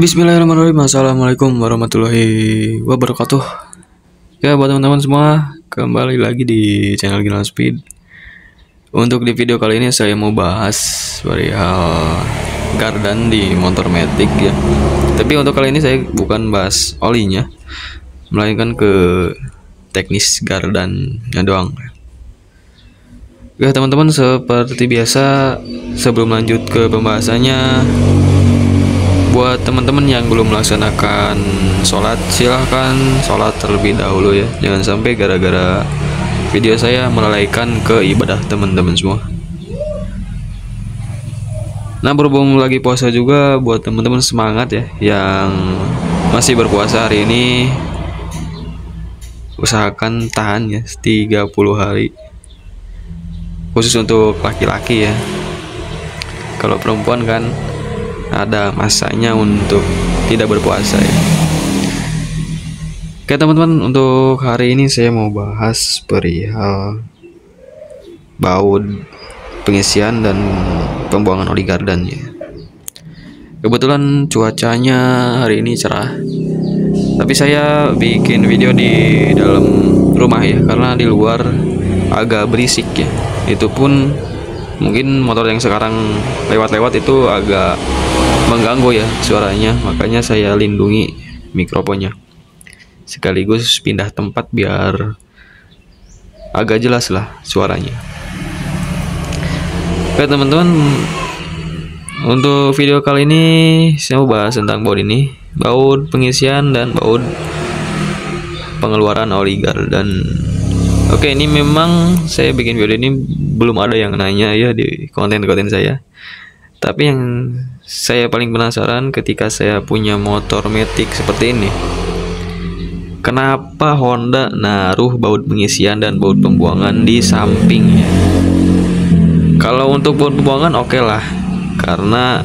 Bismillahirrahmanirrahim. Assalamualaikum warahmatullahi wabarakatuh. Ya, buat teman-teman semua, kembali lagi di channel Gilang Speed. Untuk di video kali ini saya mau bahas perihal gardan di motor Matic ya. Tapi untuk kali ini saya bukan bahas olinya, melainkan ke teknis gardannya doang. Ya teman-teman, seperti biasa sebelum lanjut ke pembahasannya, buat teman-teman yang belum melaksanakan sholat, silahkan sholat terlebih dahulu ya. Jangan sampai gara-gara video saya melalaikan ke ibadah teman-teman semua. Nah, berhubung lagi puasa juga, buat teman-teman semangat ya yang masih berpuasa hari ini, usahakan tahan ya 30 hari, khusus untuk laki-laki ya. Kalau perempuan kan ada masanya untuk tidak berpuasa ya. Oke teman-teman, untuk hari ini saya mau bahas perihal baut pengisian dan pembuangan oli gardan ya. Kebetulan cuacanya hari ini cerah, tapi saya bikin video di dalam rumah ya, karena di luar agak berisik ya. Itu pun mungkin motor yang sekarang lewat-lewat itu agak mengganggu ya suaranya, makanya saya lindungi mikrofonnya sekaligus pindah tempat biar agak jelas lah suaranya. Oke teman-teman, untuk video kali ini saya mau bahas tentang baut ini, baut pengisian dan baut pengeluaran oli gardan. Oke, ini memang saya bikin video ini belum ada yang nanya ya di konten-konten saya. Tapi yang saya paling penasaran ketika saya punya motor Matic seperti ini, kenapa Honda naruh baut pengisian dan baut pembuangan di sampingnya? Kalau untuk baut pembuangan oke lah, karena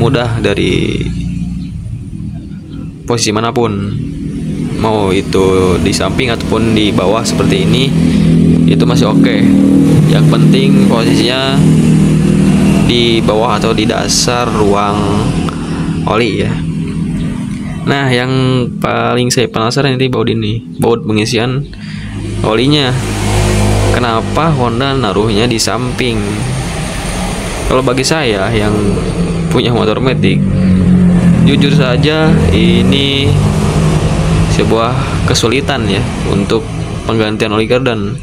mudah dari posisi manapun, mau itu di samping ataupun di bawah seperti ini, itu masih oke. Yang penting posisinya di bawah atau di dasar ruang oli ya. Nah, yang paling saya penasaran ini baut pengisian olinya. Kenapa Honda naruhnya di samping? Kalau bagi saya yang punya motor Matic, jujur saja ini sebuah kesulitan ya untuk penggantian oli gardan,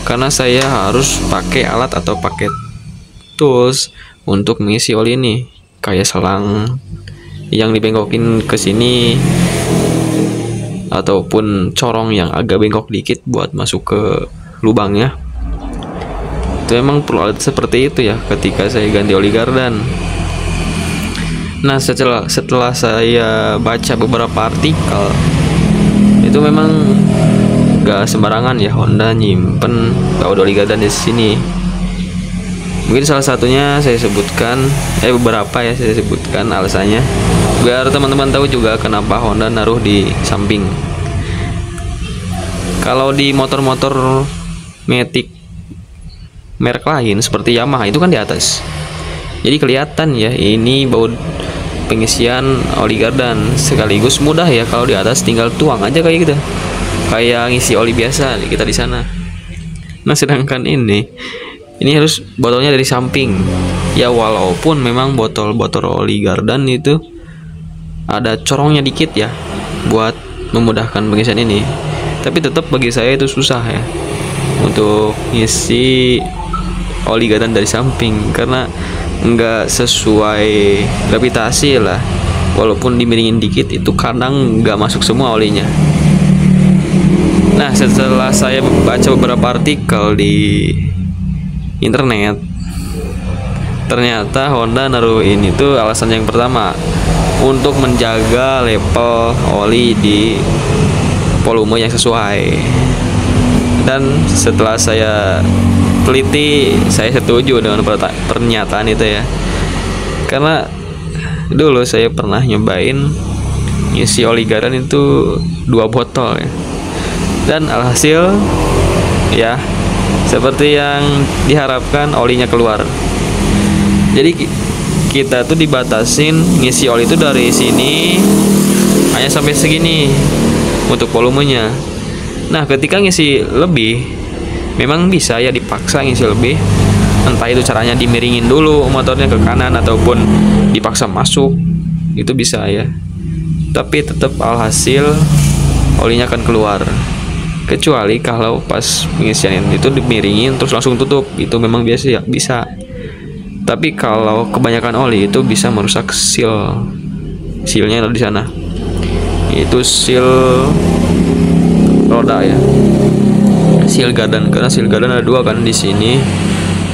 karena saya harus pakai alat atau pakai tools untuk mengisi oli ini, kayak selang yang dibengkokin ke sini ataupun corong yang agak bengkok dikit buat masuk ke lubangnya. Itu memang perlu alat seperti itu ya ketika saya ganti oli gardan. Nah, setelah saya baca beberapa artikel, itu memang gak sembarangan ya Honda nyimpen baut oli gardan di sini. Mungkin salah satunya saya sebutkan, beberapa ya saya sebutkan alasannya, biar teman-teman tahu juga kenapa Honda naruh di samping. Kalau di motor-motor Matic merek lain seperti Yamaha itu kan di atas, jadi kelihatan ya ini baut pengisian oli gardan, sekaligus mudah ya kalau di atas tinggal tuang aja kayak gitu, kayak ngisi oli biasa kita di sana. Nah, sedangkan ini harus botolnya dari samping ya, walaupun memang botol-botol oli gardan itu ada corongnya dikit ya buat memudahkan pengisian ini, tapi tetap bagi saya itu susah ya untuk ngisi oli gardan dari samping, karena nggak sesuai gravitasi lah. Walaupun dimiringin dikit itu kadang nggak masuk semua olinya. Nah, setelah saya baca beberapa artikel di internet, ternyata Honda naruh ini tuh alasan yang pertama untuk menjaga level oli di volume yang sesuai. Dan setelah saya teliti, saya setuju dengan pernyataan itu ya, karena dulu saya pernah nyobain ngisi oli gardan itu 2 botol ya, dan alhasil ya seperti yang diharapkan, olinya keluar. Jadi kita tuh dibatasin ngisi oli itu dari sini hanya sampai segini untuk volumenya. Nah, ketika ngisi lebih, memang bisa ya dipaksa ngisi lebih. Entah itu caranya dimiringin dulu motornya ke kanan ataupun dipaksa masuk, itu bisa ya. Tapi tetap alhasil olinya akan keluar. Kecuali kalau pas pengisian itu dimiringin terus langsung tutup, itu memang biasa ya, bisa. Tapi kalau kebanyakan oli itu bisa merusak sealnya ada di sana. Itu seal roda ya, seal gardan, karena seal gardan ada dua kan, di sini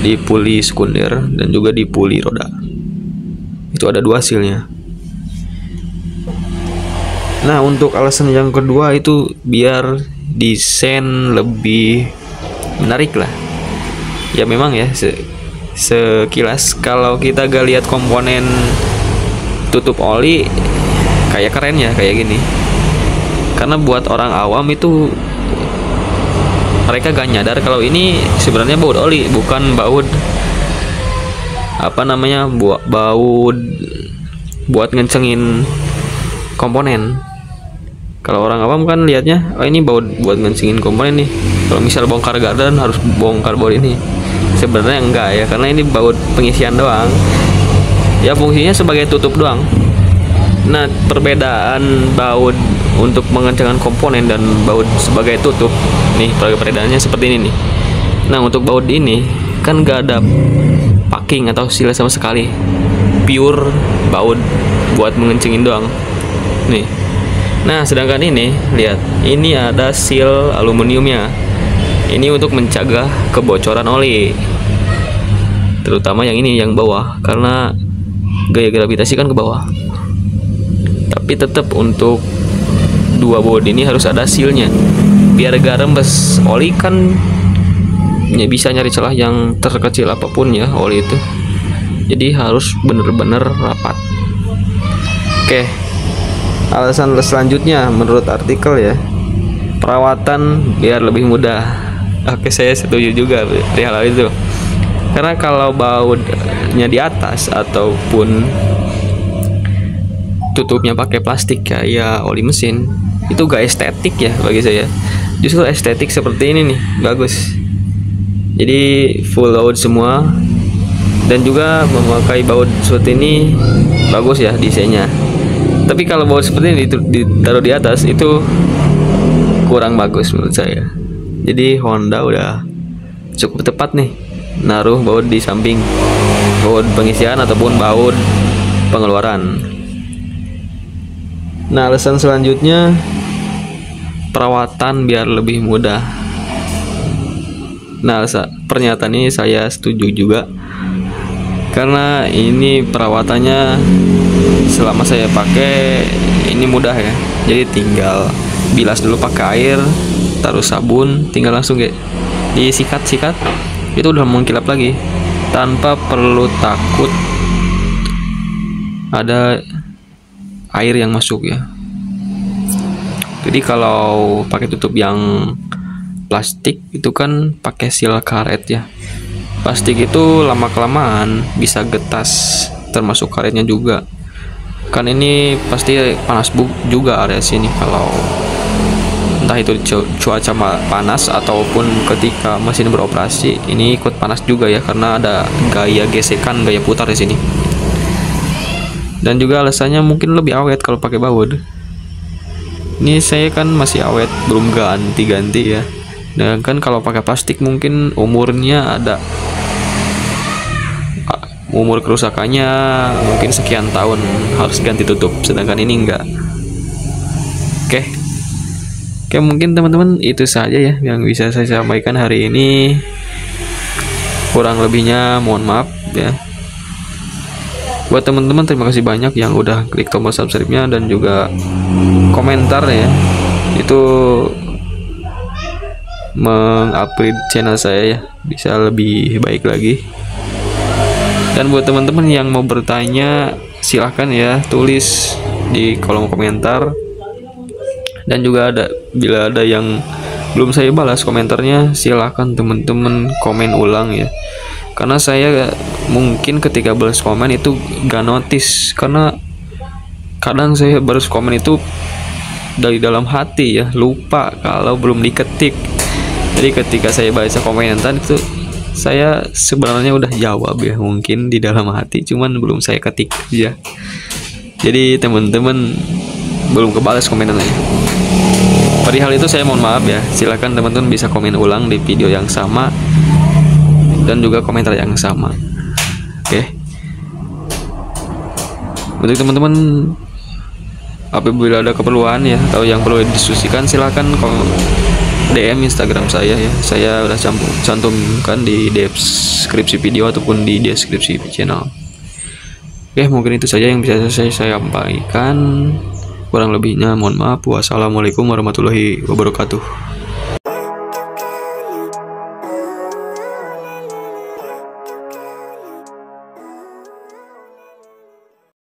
di puli sekunder dan juga di puli roda. Itu ada dua sealnya. Nah, untuk alasan yang kedua itu biar desain lebih menarik lah. Ya memang ya, sekilas kalau kita gak lihat komponen tutup oli kayak keren ya kayak gini. Karena buat orang awam itu mereka gak nyadar kalau ini sebenarnya baut oli, bukan baut baut buat ngencengin komponen. Kalau orang awam kan lihatnya, oh ini baut buat ngencengin komponen nih. Kalau misal bongkar gardan harus bongkar baut ini. Sebenarnya enggak ya, karena ini baut pengisian doang. Ya fungsinya sebagai tutup doang. Nah, perbedaan baut untuk mengencangkan komponen dan baut sebagai tutup nih, perbedaannya seperti ini nih. Nah, untuk baut ini kan gak ada packing atau seal sama sekali, pure baut buat mengencengin doang nih. Nah, sedangkan ini lihat, ini ada seal aluminiumnya. Ini untuk mencegah kebocoran oli, terutama yang ini, yang bawah, karena gaya gravitasi kan ke bawah. Tapi tetap untuk dua baut ini harus ada sealnya, biar gak rembes. Oli kan ya bisa nyari celah yang terkecil apapun ya oli itu, jadi harus bener-bener rapat. Oke, alasan selanjutnya menurut artikel ya, perawatan biar lebih mudah. Oke, saya setuju juga dari hal itu. Karena kalau bautnya di atas ataupun tutupnya pakai plastik ya oli mesin, itu gak estetik ya bagi saya. Justru estetik seperti ini nih bagus. Jadi full baut semua, dan juga memakai baut seperti ini bagus ya desainnya. Tapi kalau baut seperti ini ditaruh di atas itu kurang bagus menurut saya. Jadi Honda udah cukup tepat nih naruh baut di samping baut pengisian ataupun baut pengeluaran. Nah, alasan selanjutnya perawatan biar lebih mudah. Nah, pernyataan ini saya setuju juga, karena ini perawatannya selama saya pakai ini mudah ya. Jadi tinggal bilas dulu pakai air, taruh sabun, tinggal langsung kayak disikat-sikat, itu udah mengkilap lagi tanpa perlu takut ada air yang masuk ya. Jadi kalau pakai tutup yang plastik itu kan pakai seal karet ya. Plastik itu lama kelamaan bisa getas, termasuk karetnya juga. Kan ini pasti panas juga area sini kalau entah itu cuaca panas ataupun ketika mesin beroperasi, ini ikut panas juga ya, karena ada gaya gesekan, gaya putar di sini. Dan juga alasannya mungkin lebih awet kalau pakai baut. Ini saya kan masih awet, belum ganti-ganti ya. Dan kan kalau pakai plastik mungkin umurnya ada umur kerusakannya mungkin sekian tahun, harus ganti tutup, sedangkan ini enggak. Oke, mungkin teman-teman itu saja ya yang bisa saya sampaikan hari ini. Kurang lebihnya mohon maaf ya. Buat teman-teman, terima kasih banyak yang udah klik tombol subscribe-nya dan juga komentar ya. Itu mengupgrade channel saya ya, bisa lebih baik lagi. Dan buat teman-teman yang mau bertanya, silahkan ya tulis di kolom komentar. Dan juga bila ada yang belum saya balas komentarnya, silahkan teman-teman komen ulang ya. karena saya mungkin ketika balas komen itu gak notice, karena kadang saya balas komen itu dari dalam hati ya, lupa kalau belum diketik. Jadi ketika saya baca komentar itu, saya sebenarnya udah jawab ya, mungkin di dalam hati, cuman belum saya ketik aja. Jadi teman-teman belum kebalas komentarnya. Perihal itu saya mohon maaf ya. Silakan teman-teman bisa komen ulang di video yang sama dan juga komentar yang sama. Oke. Untuk teman-teman, apabila ada keperluan ya atau yang perlu didiskusikan, silakan DM Instagram saya ya. Saya udah cantumkan di deskripsi video ataupun di deskripsi channel. Oke, mungkin itu saja yang bisa saya sampaikan. Kurang lebihnya mohon maaf. Wassalamualaikum warahmatullahi wabarakatuh.